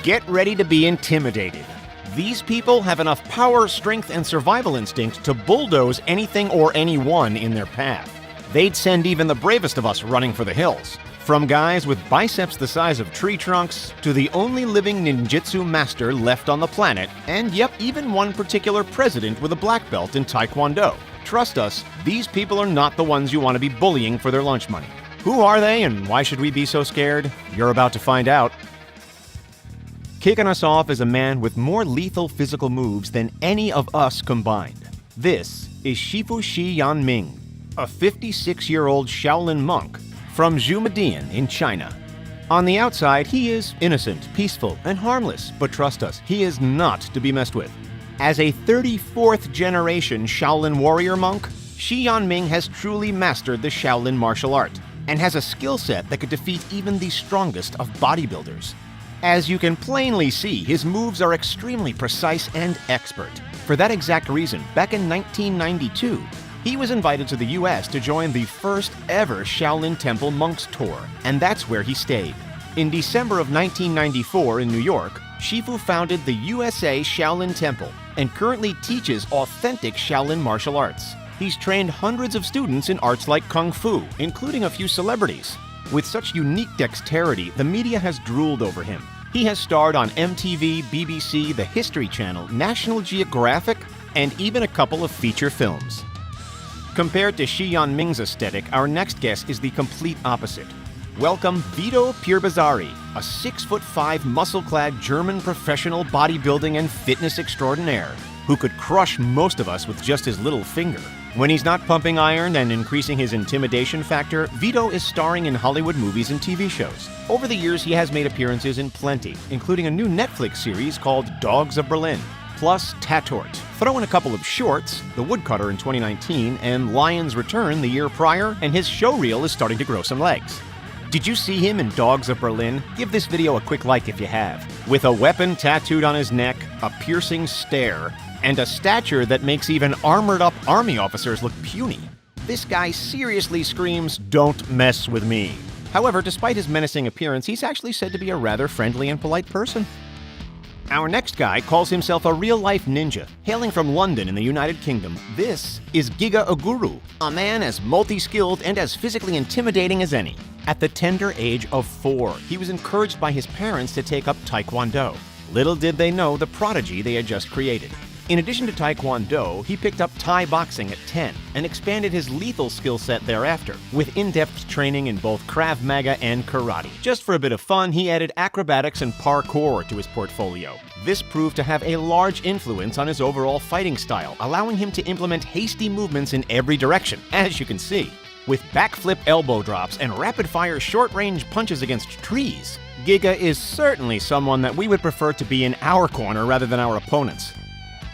Get ready to be intimidated. These people have enough power, strength, and survival instinct to bulldoze anything or anyone in their path. They'd send even the bravest of us running for the hills. From guys with biceps the size of tree trunks, to the only living ninjutsu master left on the planet, and yep, even one particular president with a black belt in Taekwondo. Trust us, these people are not the ones you want to be bullying for their lunch money. Who are they and why should we be so scared? You're about to find out. Kicking us off is a man with more lethal physical moves than any of us combined. This is Shifu Shi Yanming, a 56-year-old Shaolin monk from Zhumadian in China. On the outside, he is innocent, peaceful, and harmless, but trust us, he is not to be messed with. As a 34th generation Shaolin warrior monk, Shi Yanming has truly mastered the Shaolin martial art and has a skill set that could defeat even the strongest of bodybuilders. As you can plainly see, his moves are extremely precise and expert. For that exact reason, back in 1992, he was invited to the US to join the first ever Shaolin Temple Monks Tour, and that's where he stayed. In December of 1994 in New York, Shifu founded the USA Shaolin Temple and currently teaches authentic Shaolin martial arts. He's trained hundreds of students in arts like Kung Fu, including a few celebrities. With such unique dexterity, the media has drooled over him. He has starred on MTV, BBC, the History Channel, National Geographic, and even a couple of feature films. Compared to Shi Yanming's aesthetic, our next guest is the complete opposite. Welcome Vito Pierbazzari, a 6'5" muscle-clad German professional bodybuilding and fitness extraordinaire who could crush most of us with just his little finger. When he's not pumping iron and increasing his intimidation factor, Vito is starring in Hollywood movies and TV shows. Over the years, he has made appearances in plenty, including a new Netflix series called Dogs of Berlin, plus Tatort. Throw in a couple of shorts, The Woodcutter in 2019 and Lion's Return the year prior, and his showreel is starting to grow some legs. Did you see him in Dogs of Berlin? Give this video a quick like if you have. With a weapon tattooed on his neck, a piercing stare, and a stature that makes even armored-up army officers look puny, this guy seriously screams, "Don't mess with me." However, despite his menacing appearance, he's actually said to be a rather friendly and polite person. Our next guy calls himself a real-life ninja. Hailing from London in the United Kingdom, this is Giga Oguru, a man as multi-skilled and as physically intimidating as any. At the tender age of 4, he was encouraged by his parents to take up Taekwondo. Little did they know the prodigy they had just created. In addition to Taekwondo, he picked up Thai boxing at 10 and expanded his lethal skill set thereafter, with in-depth training in both Krav Maga and karate. Just for a bit of fun, he added acrobatics and parkour to his portfolio. This proved to have a large influence on his overall fighting style, allowing him to implement hasty movements in every direction, as you can see. With backflip elbow drops and rapid-fire short-range punches against trees, Giga is certainly someone that we would prefer to be in our corner rather than our opponents.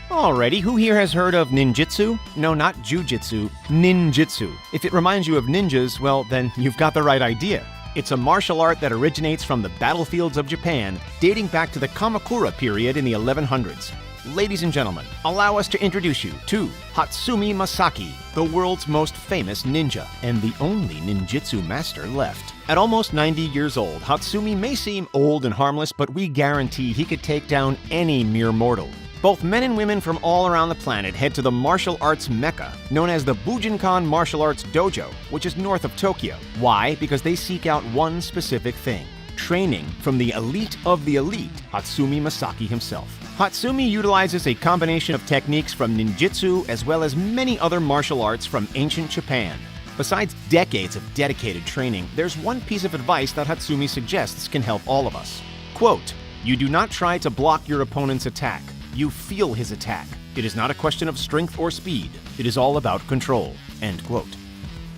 Alrighty, who here has heard of ninjutsu? No, not jujitsu, ninjutsu. If it reminds you of ninjas, well, then you've got the right idea. It's a martial art that originates from the battlefields of Japan, dating back to the Kamakura period in the 1100s. Ladies and gentlemen, allow us to introduce you to Hatsumi Masaki, the world's most famous ninja, and the only ninjutsu master left. At almost 90 years old, Hatsumi may seem old and harmless, but we guarantee he could take down any mere mortal. Both men and women from all around the planet head to the martial arts mecca, known as the Bujinkan Martial Arts Dojo, which is north of Tokyo. Why? Because they seek out one specific thing: training from the elite of the elite, Hatsumi Masaki himself. Hatsumi utilizes a combination of techniques from ninjutsu as well as many other martial arts from ancient Japan. Besides decades of dedicated training, there's one piece of advice that Hatsumi suggests can help all of us. Quote, "You do not try to block your opponent's attack. You feel his attack. It is not a question of strength or speed. It is all about control." End quote.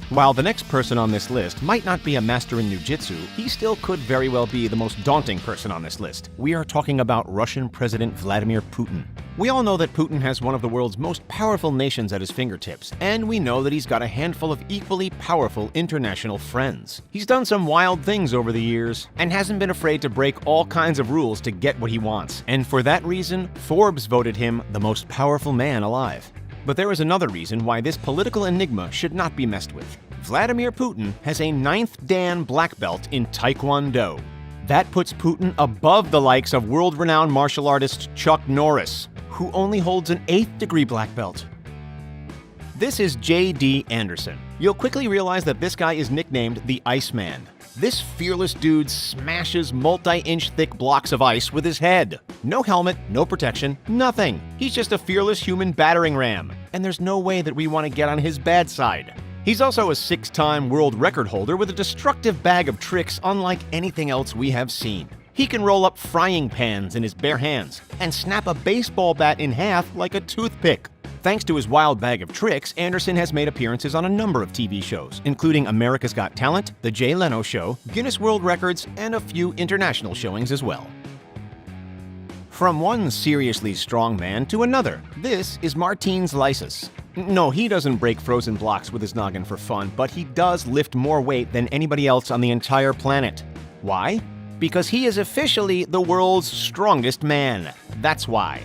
While the next person on this list might not be a master in Jiu-Jitsu, he still could very well be the most daunting person on this list. We are talking about Russian President Vladimir Putin. We all know that Putin has one of the world's most powerful nations at his fingertips, and we know that he's got a handful of equally powerful international friends. He's done some wild things over the years, and hasn't been afraid to break all kinds of rules to get what he wants. And for that reason, Forbes voted him the most powerful man alive. But there is another reason why this political enigma should not be messed with. Vladimir Putin has a 9th Dan black belt in Taekwondo. That puts Putin above the likes of world-renowned martial artist Chuck Norris, who only holds an 8th degree black belt. This is J.D. Anderson. You'll quickly realize that this guy is nicknamed the Iceman. This fearless dude smashes multi-inch thick blocks of ice with his head. No helmet, no protection, nothing. He's just a fearless human battering ram, and there's no way that we want to get on his bad side. He's also a 6-time world record holder with a destructive bag of tricks unlike anything else we have seen. He can roll up frying pans in his bare hands and snap a baseball bat in half like a toothpick. Thanks to his wild bag of tricks, Anderson has made appearances on a number of TV shows, including America's Got Talent, The Jay Leno Show, Guinness World Records, and a few international showings as well. From one seriously strong man to another, this is Martins Lysis. No, he doesn't break frozen blocks with his noggin for fun, but he does lift more weight than anybody else on the entire planet. Why? Because he is officially the world's strongest man. That's why.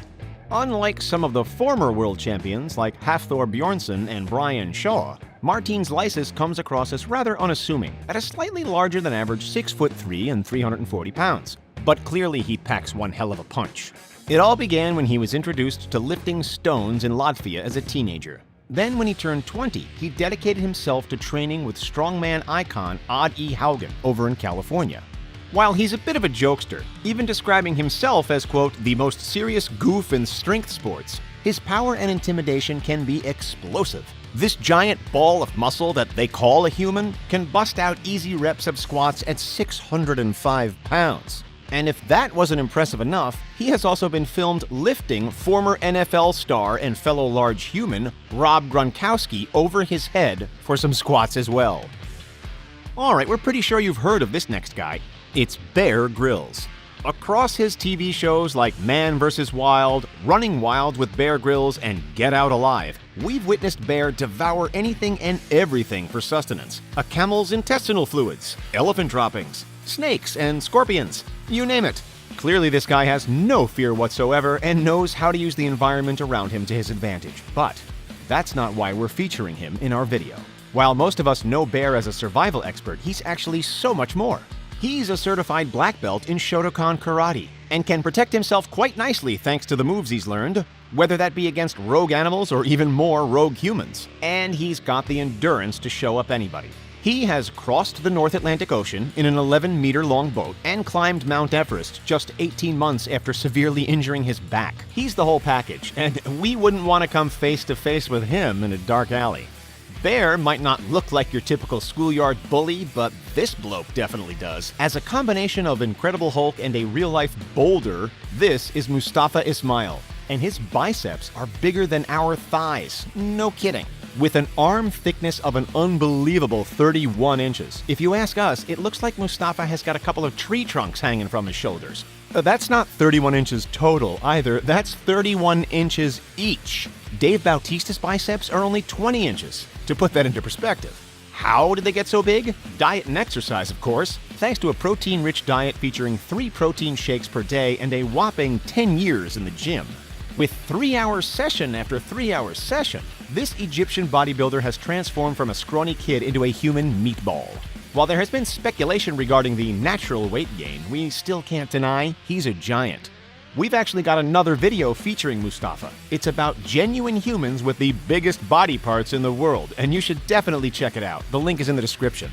Unlike some of the former world champions like Hafthor Bjornsson and Brian Shaw, Martins Lysis comes across as rather unassuming at a slightly larger than average 6'3" and 340 pounds. But clearly he packs one hell of a punch. It all began when he was introduced to lifting stones in Latvia as a teenager. Then when he turned 20, he dedicated himself to training with strongman icon Odd E. Haugen over in California. While he's a bit of a jokester, even describing himself as, quote, the most serious goof in strength sports, his power and intimidation can be explosive. This giant ball of muscle that they call a human can bust out easy reps of squats at 605 pounds. And if that wasn't impressive enough, he has also been filmed lifting former NFL star and fellow large human Rob Gronkowski over his head for some squats as well. Alright, we're pretty sure you've heard of this next guy. It's Bear Grylls. Across his TV shows like Man vs. Wild, Running Wild with Bear Grylls, and Get Out Alive, we've witnessed Bear devour anything and everything for sustenance. A camel's intestinal fluids, elephant droppings, snakes and scorpions, you name it. Clearly this guy has no fear whatsoever and knows how to use the environment around him to his advantage. But that's not why we're featuring him in our video. While most of us know Bear as a survival expert, he's actually so much more. He's a certified black belt in Shotokan Karate and can protect himself quite nicely thanks to the moves he's learned, whether that be against rogue animals or even more rogue humans. And he's got the endurance to show up anybody. He has crossed the North Atlantic Ocean in an 11-meter-long boat and climbed Mount Everest just 18 months after severely injuring his back. He's the whole package, and we wouldn't want to come face-to-face with him in a dark alley. Bear might not look like your typical schoolyard bully, but this bloke definitely does. As a combination of Incredible Hulk and a real-life boulder, this is Mustafa Ismail, and his biceps are bigger than our thighs. No kidding. With an arm thickness of an unbelievable 31 inches. If you ask us, it looks like Mustafa has got a couple of tree trunks hanging from his shoulders. That's not 31 inches total either, that's 31 inches each. Dave Bautista's biceps are only 20 inches. To put that into perspective, how did they get so big? Diet and exercise, of course, thanks to a protein-rich diet featuring 3 protein shakes per day and a whopping 10 years in the gym. With 3-hour session after 3-hour session, this Egyptian bodybuilder has transformed from a scrawny kid into a human meatball. While there has been speculation regarding the natural weight gain, we still can't deny he's a giant. We've actually got another video featuring Mustafa. It's about genuine humans with the biggest body parts in the world, and you should definitely check it out. The link is in the description.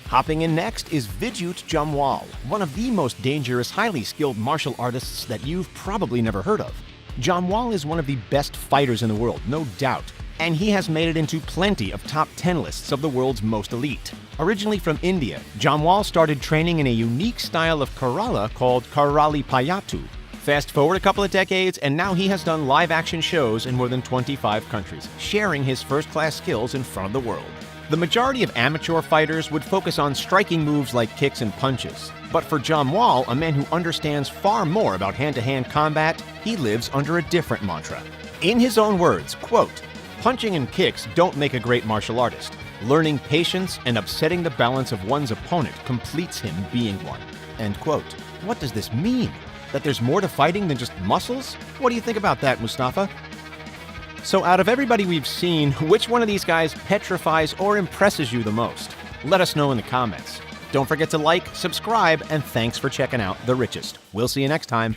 Hopping in next is Vidyut Jamwal, one of the most dangerous, highly skilled martial artists that you've probably never heard of. Jamwal is one of the best fighters in the world, no doubt, and he has made it into plenty of top 10 lists of the world's most elite. Originally from India, Jamwal started training in a unique style of Kerala called Karali Payattu. Fast forward a couple of decades, and now he has done live-action shows in more than 25 countries, sharing his first-class skills in front of the world. The majority of amateur fighters would focus on striking moves like kicks and punches. But for Jamwal, a man who understands far more about hand-to-hand combat, he lives under a different mantra. In his own words, quote, "Punching and kicks don't make a great martial artist. Learning patience and upsetting the balance of one's opponent completes him being one." End quote. What does this mean? That there's more to fighting than just muscles? What do you think about that, Mustafa? So out of everybody we've seen, which one of these guys petrifies or impresses you the most? Let us know in the comments. Don't forget to like, subscribe, and thanks for checking out The Richest. We'll see you next time.